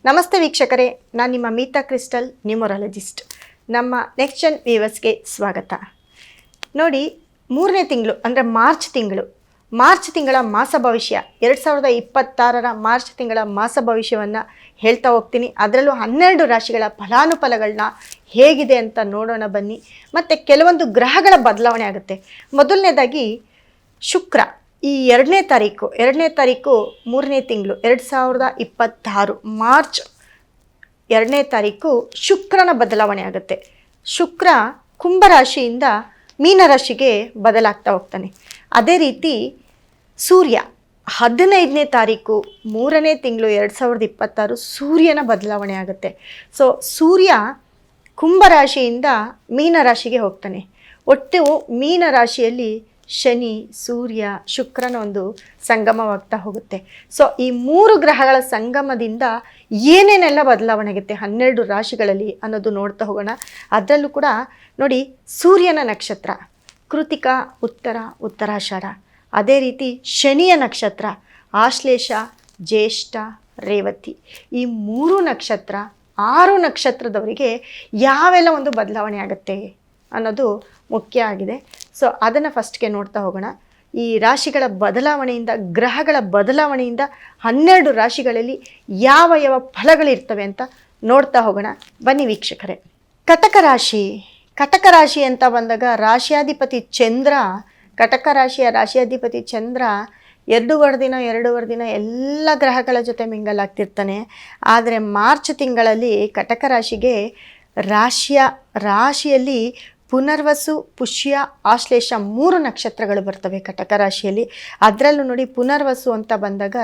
ನಮಸ್ತೆ ವೀಕ್ಷಕರೇ, ನಾನು ನಿಮ್ಮ ಮೀತಾ ಕ್ರಿಸ್ಟಲ್ ನ್ಯೂಮರಾಲಜಿಸ್ಟ್. ನಮ್ಮ ನೆಕ್ಸ್ಟ್ ಜನ್ ವ್ಯೂವರ್ಸ್ಗೆ ಸ್ವಾಗತ. ನೋಡಿ, 3ನೇ ತಿಂಗಳು ಅಂದರೆ ಮಾರ್ಚ್ ತಿಂಗಳ ಮಾಸ ಭವಿಷ್ಯ 2026 ಮಾರ್ಚ್ ತಿಂಗಳ ಮಾಸ ಭವಿಷ್ಯವನ್ನು ಹೇಳ್ತಾ ಹೋಗ್ತೀನಿ. ಅದರಲ್ಲೂ 12 ರಾಶಿಗಳ ಫಲಾನುಫಲಗಳನ್ನ ಹೇಗಿದೆ ಅಂತ ನೋಡೋಣ ಬನ್ನಿ. ಮತ್ತು ಕೆಲವೊಂದು ಗ್ರಹಗಳ ಬದಲಾವಣೆ ಆಗುತ್ತೆ. ಮೊದಲನೇದಾಗಿ ಶುಕ್ರ ಈ 2ನೇ ತಾರೀಕು 3ನೇ ತಿಂಗಳು 2026 ಮಾರ್ಚ್ 2ನೇ ತಾರೀಕು ಶುಕ್ರನ ಬದಲಾವಣೆ ಆಗುತ್ತೆ. ಶುಕ್ರ ಕುಂಭರಾಶಿಯಿಂದ ಮೀನರಾಶಿಗೆ ಬದಲಾಗ್ತಾ ಹೋಗ್ತಾನೆ. ಅದೇ ರೀತಿ ಸೂರ್ಯ 15ನೇ ತಾರೀಕು 3ನೇ ತಿಂಗಳು 2026 ಸೂರ್ಯನ ಬದಲಾವಣೆ ಆಗುತ್ತೆ. ಸೊ ಸೂರ್ಯ ಕುಂಭರಾಶಿಯಿಂದ ಮೀನರಾಶಿಗೆ ಹೋಗ್ತಾನೆ. ಒಟ್ಟು ಮೀನರಾಶಿಯಲ್ಲಿ ಶನಿ, ಸೂರ್ಯ, ಶುಕ್ರನ ಒಂದು ಸಂಗಮವಾಗ್ತಾ ಹೋಗುತ್ತೆ. ಸೊ ಈ 3 ಗ್ರಹಗಳ ಸಂಗಮದಿಂದ ಏನೇನೆಲ್ಲ ಬದಲಾವಣೆ ಆಗುತ್ತೆ 12 ರಾಶಿಗಳಲ್ಲಿ ಅನ್ನೋದು ನೋಡ್ತಾ ಹೋಗೋಣ. ಅದರಲ್ಲೂ ಕೂಡ ನೋಡಿ, ಸೂರ್ಯನ ನಕ್ಷತ್ರ ಕೃತಿಕಾ, ಉತ್ತರಾಷಾಢ. ಅದೇ ರೀತಿ ಶನಿಯ ನಕ್ಷತ್ರ ಆಶ್ಲೇಷ, ಜ್ಯೇಷ್ಠ, ರೇವತಿ. ಈ 3 ನಕ್ಷತ್ರ 6 ನಕ್ಷತ್ರದವರಿಗೆ ಯಾವೆಲ್ಲ ಒಂದು ಬದಲಾವಣೆ ಆಗುತ್ತೆ ಅನ್ನೋದು ಮುಖ್ಯ ಆಗಿದೆ. ಸೊ ಅದನ್ನು ಫಸ್ಟ್ಗೆ ನೋಡ್ತಾ ಹೋಗೋಣ. ಈ ರಾಶಿಗಳ ಬದಲಾವಣೆಯಿಂದ, ಗ್ರಹಗಳ ಬದಲಾವಣೆಯಿಂದ 12 ರಾಶಿಗಳಲ್ಲಿ ಯಾವ ಫಲಗಳಿರ್ತವೆ ಅಂತ ನೋಡ್ತಾ ಹೋಗೋಣ ಬನ್ನಿ ವೀಕ್ಷಕರೇ. ಕಟಕ ರಾಶಿ ಅಂತ ಬಂದಾಗ ರಾಶಿಯಾಧಿಪತಿ ಚಂದ್ರ, ಕಟಕ ರಾಶಿಯ ರಾಶಿಯಾಧಿಪತಿ ಚಂದ್ರ ಎರಡೂವರೆ ದಿನ ಎಲ್ಲ ಗ್ರಹಗಳ ಜೊತೆ ಮಿಂಗಲ್ ಆಗ್ತಿರ್ತಾನೆ. ಆದರೆ ಮಾರ್ಚ್ ತಿಂಗಳಲ್ಲಿ ಕಟಕ ರಾಶಿಗೆ ರಾಶಿಯಲ್ಲಿ ಪುನರ್ವಸು, ಪುಷ್ಯ, ಆಶ್ಲೇಷ 3 ನಕ್ಷತ್ರಗಳು ಬರ್ತವೆ ಕಟಕ ರಾಶಿಯಲ್ಲಿ. ಅದರಲ್ಲೂ ನೋಡಿ, ಪುನರ್ವಸು ಅಂತ ಬಂದಾಗ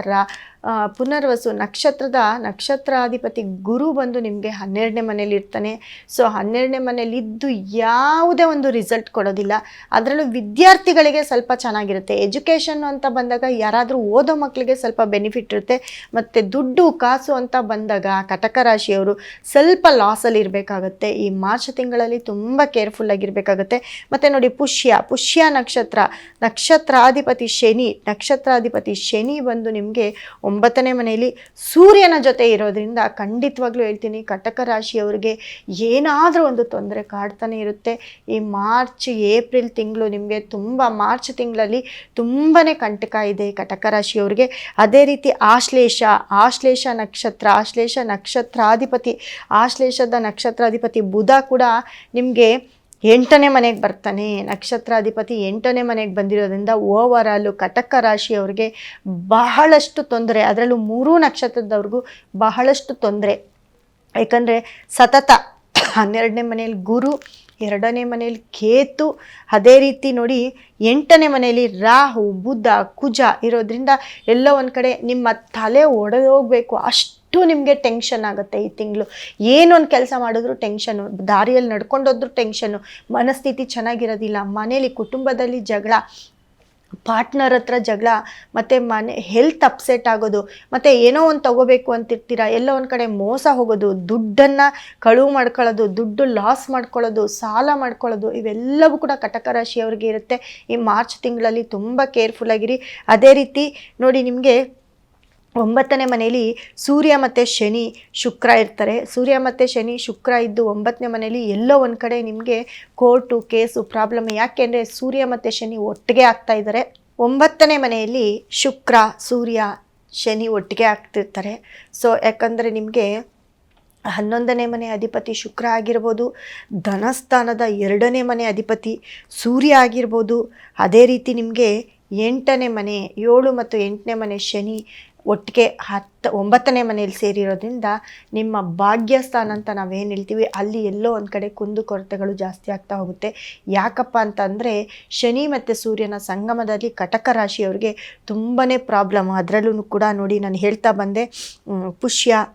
ಪುನರ್ವಸು ನಕ್ಷತ್ರಾಧಿಪತಿ ಗುರು ಬಂದು ನಿಮಗೆ 12ನೇ ಮನೇಲಿ ಇರ್ತಾನೆ. ಸೊ 12ನೇ ಮನೇಲಿ ಇದ್ದು ಯಾವುದೇ ಒಂದು ರಿಸಲ್ಟ್ ಕೊಡೋದಿಲ್ಲ. ಅದರಲ್ಲೂ ವಿದ್ಯಾರ್ಥಿಗಳಿಗೆ ಸ್ವಲ್ಪ ಚೆನ್ನಾಗಿರುತ್ತೆ. ಎಜುಕೇಷನ್ ಅಂತ ಬಂದಾಗ ಯಾರಾದರೂ ಓದೋ ಮಕ್ಕಳಿಗೆ ಸ್ವಲ್ಪ ಬೆನಿಫಿಟ್ ಇರುತ್ತೆ. ಮತ್ತು ದುಡ್ಡು ಕಾಸು ಅಂತ ಬಂದಾಗ ಕಟಕ ರಾಶಿಯವರು ಸ್ವಲ್ಪ ಲಾಸಲ್ಲಿ ಇರಬೇಕಾಗುತ್ತೆ. ಈ ಮಾರ್ಚ್ ತಿಂಗಳಲ್ಲಿ ತುಂಬ ಕೇರ್ಫುಲ್ ಆಗಿರಬೇಕಾಗುತ್ತೆ. ಮತ್ತು ನೋಡಿ, ಪುಷ್ಯ ನಕ್ಷತ್ರಾಧಿಪತಿ ಶನಿ ಬಂದು ನಿಮಗೆ 9ನೇ ಮನೆಯಲ್ಲಿ ಸೂರ್ಯನ ಜೊತೆ ಇರೋದ್ರಿಂದ ಖಂಡಿತವಾಗ್ಲೂ ಹೇಳ್ತೀನಿ, ಕಟಕ ರಾಶಿಯವರಿಗೆ ಏನಾದರೂ ಒಂದು ತೊಂದರೆ ಕಾಡ್ತಾನೆ ಇರುತ್ತೆ. ಈ ಏಪ್ರಿಲ್ ತಿಂಗಳು ನಿಮಗೆ ಮಾರ್ಚ್ ತಿಂಗಳಲ್ಲಿ ತುಂಬಾ ಕಂಟಕ ಇದೆ ಕಟಕ ರಾಶಿಯವರಿಗೆ. ಅದೇ ರೀತಿ ಆಶ್ಲೇಷ ನಕ್ಷತ್ರಾಧಿಪತಿ ಬುಧ ಕೂಡ ನಿಮಗೆ 8ನೇ ಮನೆಗೆ ಬರ್ತಾನೆ. ನಕ್ಷತ್ರಾಧಿಪತಿ 8ನೇ ಮನೆಗೆ ಬಂದಿರೋದ್ರಿಂದ ಓವರಾಲು ಕಟಕ ರಾಶಿಯವರಿಗೆ ಬಹಳಷ್ಟು ತೊಂದರೆ, ಅದರಲ್ಲೂ 3 ನಕ್ಷತ್ರದವ್ರಿಗೂ ಬಹಳಷ್ಟು ತೊಂದರೆ. ಯಾಕಂದರೆ ಸತತ 12ನೇ ಮನೆಯಲ್ಲಿ ಗುರು, 2ನೇ ಮನೆಯಲ್ಲಿ ಕೇತು, ಅದೇ ರೀತಿ ನೋಡಿ 8ನೇ ಮನೆಯಲ್ಲಿ ರಾಹು, ಬುಧ, ಕುಜ ಇರೋದ್ರಿಂದ ಎಲ್ಲೋ ಒಂದು ಕಡೆ ನಿಮ್ಮ ತಲೆ ಒಡೆದೋಗ್ಬೇಕು ಅಷ್ಟು ನಿಮಗೆ ಟೆನ್ಷನ್ ಆಗುತ್ತೆ. ಈ ತಿಂಗಳು ಏನೊಂದು ಕೆಲಸ ಮಾಡಿದ್ರು ಟೆನ್ಷನು, ದಾರಿಯಲ್ಲಿ ನಡ್ಕೊಂಡೋದ್ರೂ ಟೆನ್ಷನು, ಮನಸ್ಥಿತಿ ಚೆನ್ನಾಗಿರೋದಿಲ್ಲ, ಮನೇಲಿ ಕುಟುಂಬದಲ್ಲಿ ಜಗಳ, ಪಾರ್ಟ್ನರ್ ಹತ್ರ ಜಗಳ, ಮತ್ತು ಹೆಲ್ತ್ ಅಪ್ಸೆಟ್ ಆಗೋದು, ಮತ್ತು ಏನೋ ಒಂದು ತಗೋಬೇಕು ಅಂತಿರ್ತೀರ, ಎಲ್ಲೋ ಒಂದು ಕಡೆ ಮೋಸ ಹೋಗೋದು, ದುಡ್ಡನ್ನು ಕಳುವು ಮಾಡ್ಕೊಳ್ಳೋದು, ದುಡ್ಡು ಲಾಸ್ ಮಾಡ್ಕೊಳ್ಳೋದು, ಸಾಲ ಮಾಡ್ಕೊಳ್ಳೋದು, ಇವೆಲ್ಲವೂ ಕೂಡ ಕಟಕ ರಾಶಿಯವರಿಗೆ ಇರುತ್ತೆ. ಈ ಮಾರ್ಚ್ ತಿಂಗಳಲ್ಲಿ ತುಂಬ ಕೇರ್ಫುಲ್ ಆಗಿರಿ. ಅದೇ ರೀತಿ ನೋಡಿ, ನಿಮಗೆ 9ನೇ ಮನೆಯಲ್ಲಿ ಸೂರ್ಯ ಮತ್ತು ಶನಿ ಶುಕ್ರ ಇರ್ತಾರೆ. ಸೂರ್ಯ ಮತ್ತು ಶನಿ ಶುಕ್ರ ಇದ್ದು 9ನೇ ಮನೆಯಲ್ಲಿ ಎಲ್ಲೋ ಒಂದು ಕಡೆ ನಿಮಗೆ ಕೋರ್ಟು ಕೇಸು ಪ್ರಾಬ್ಲಮ್. ಯಾಕೆಂದರೆ ಸೂರ್ಯ ಮತ್ತು ಶನಿ ಒಟ್ಟಿಗೆ ಆಗ್ತಾ ಇದ್ದಾರೆ. 9ನೇ ಮನೆಯಲ್ಲಿ ಶುಕ್ರ, ಸೂರ್ಯ, ಶನಿ ಒಟ್ಟಿಗೆ ಆಗ್ತಿರ್ತಾರೆ. ಸೊ ಯಾಕಂದರೆ ನಿಮಗೆ 11ನೇ ಮನೆ ಅಧಿಪತಿ ಶುಕ್ರ ಆಗಿರ್ಬೋದು, ಧನಸ್ಥಾನದ 2ನೇ ಮನೆ ಅಧಿಪತಿ ಸೂರ್ಯ ಆಗಿರ್ಬೋದು, ಅದೇ ರೀತಿ ನಿಮಗೆ 8ನೇ ಮನೆ 7 ಮತ್ತು 8ನೇ ಮನೆ ಶನಿ ಒಟ್ಟಿಗೆ 9ನೇ ಮನೆಯಲ್ಲಿ ಸೇರಿರೋದ್ರಿಂದ ನಿಮ್ಮ ಭಾಗ್ಯಸ್ಥಾನ ಅಂತ ನಾವೇನು ಹೇಳ್ತೀವಿ ಅಲ್ಲಿ ಎಲ್ಲೋ ಒಂದು ಕಡೆ ಕುಂದು ಕೊರತೆಗಳು ಜಾಸ್ತಿ ಆಗ್ತಾ ಹೋಗುತ್ತೆ. ಯಾಕಪ್ಪ ಅಂತಂದರೆ ಶನಿ ಮತ್ತು ಸೂರ್ಯನ ಸಂಗಮದಲ್ಲಿ ಕಟಕ ರಾಶಿಯವರಿಗೆ ತುಂಬಾ ಪ್ರಾಬ್ಲಮ್. ಅದರಲ್ಲೂ ಕೂಡ ನೋಡಿ, ನಾನು ಹೇಳ್ತಾ ಬಂದೆ, ಪುಷ್ಯ,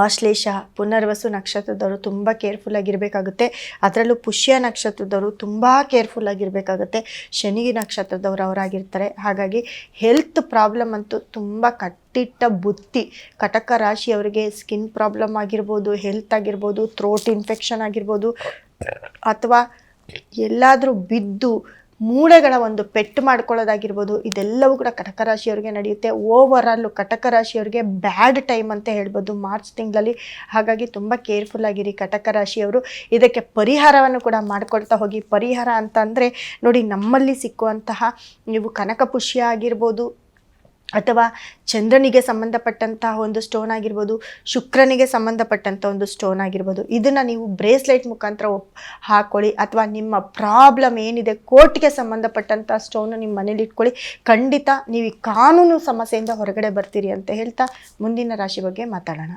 ಆಶ್ಲೇಷ, ಪುನರ್ವಸು ನಕ್ಷತ್ರದವರು ತುಂಬ ಕೇರ್ಫುಲ್ ಆಗಿರಬೇಕಾಗುತ್ತೆ. ಅದರಲ್ಲೂ ಪುಷ್ಯ ನಕ್ಷತ್ರದವರು ತುಂಬ ಕೇರ್ಫುಲ್ ಆಗಿರಬೇಕಾಗುತ್ತೆ. ಶನಿ ನಕ್ಷತ್ರದವರು ಅವರಾಗಿರ್ತಾರೆ. ಹಾಗಾಗಿ ಹೆಲ್ತ್ ಪ್ರಾಬ್ಲಮ್ ಅಂತೂ ತುಂಬ ಕಟ್ಟಿಟ್ಟ ಬುತ್ತಿ. ಕಟಕ ರಾಶಿಯವರಿಗೆ ಸ್ಕಿನ್ ಪ್ರಾಬ್ಲಮ್ ಆಗಿರ್ಬೋದು, ಹೆಲ್ತ್ ಆಗಿರ್ಬೋದು, ಥ್ರೋಟ್ ಇನ್ಫೆಕ್ಷನ್ ಆಗಿರ್ಬೋದು, ಅಥವಾ ಎಲ್ಲಾದರೂ ಬಿದ್ದು ಮೂಳೆಗಳ ಒಂದು ಪೆಟ್ಟು ಮಾಡ್ಕೊಳ್ಳೋದಾಗಿರ್ಬೋದು, ಇದೆಲ್ಲವೂ ಕೂಡ ಕಟಕ ರಾಶಿಯವರಿಗೆ ನಡೆಯುತ್ತೆ. ಓವರಾಲು ಕಟಕ ರಾಶಿಯವರಿಗೆ ಬ್ಯಾಡ್ ಟೈಮ್ ಅಂತ ಹೇಳ್ಬೋದು ಮಾರ್ಚ್ ತಿಂಗಳಲ್ಲಿ. ಹಾಗಾಗಿ ತುಂಬ ಕೇರ್ಫುಲ್ ಆಗಿರಿ ಕಟಕ ರಾಶಿಯವರು. ಇದಕ್ಕೆ ಪರಿಹಾರವನ್ನು ಕೂಡ ಮಾಡ್ಕೊಳ್ತಾ ಹೋಗಿ. ಪರಿಹಾರ ಅಂತಂದರೆ ನೋಡಿ, ನಮ್ಮಲ್ಲಿ ಸಿಕ್ಕುವಂತಹ ನೀವು ಕನಕಪುಷ್ಯ ಆಗಿರ್ಬೋದು, ಅಥವಾ ಚಂದ್ರನಿಗೆ ಸಂಬಂಧಪಟ್ಟಂತಹ ಒಂದು ಸ್ಟೋನ್ ಆಗಿರ್ಬೋದು, ಶುಕ್ರನಿಗೆ ಸಂಬಂಧಪಟ್ಟಂಥ ಒಂದು ಸ್ಟೋನ್ ಆಗಿರ್ಬೋದು, ಇದನ್ನು ನೀವು ಬ್ರೇಸ್ಲೆಟ್ ಮುಖಾಂತರ ಹಾಕ್ಕೊಳ್ಳಿ. ಅಥವಾ ನಿಮ್ಮ ಪ್ರಾಬ್ಲಮ್ ಏನಿದೆ, ಕೋರ್ಟ್ಗೆ ಸಂಬಂಧಪಟ್ಟಂಥ ಸ್ಟೋನು ನಿಮ್ಮ ಮನೇಲಿ ಇಟ್ಕೊಳ್ಳಿ. ಖಂಡಿತ ನೀವು ಈ ಕಾನೂನು ಸಮಸ್ಯೆಯಿಂದ ಹೊರಗಡೆ ಬರ್ತೀರಿ ಅಂತ ಹೇಳ್ತಾ ಮುಂದಿನ ರಾಶಿ ಬಗ್ಗೆ ಮಾತಾಡೋಣ.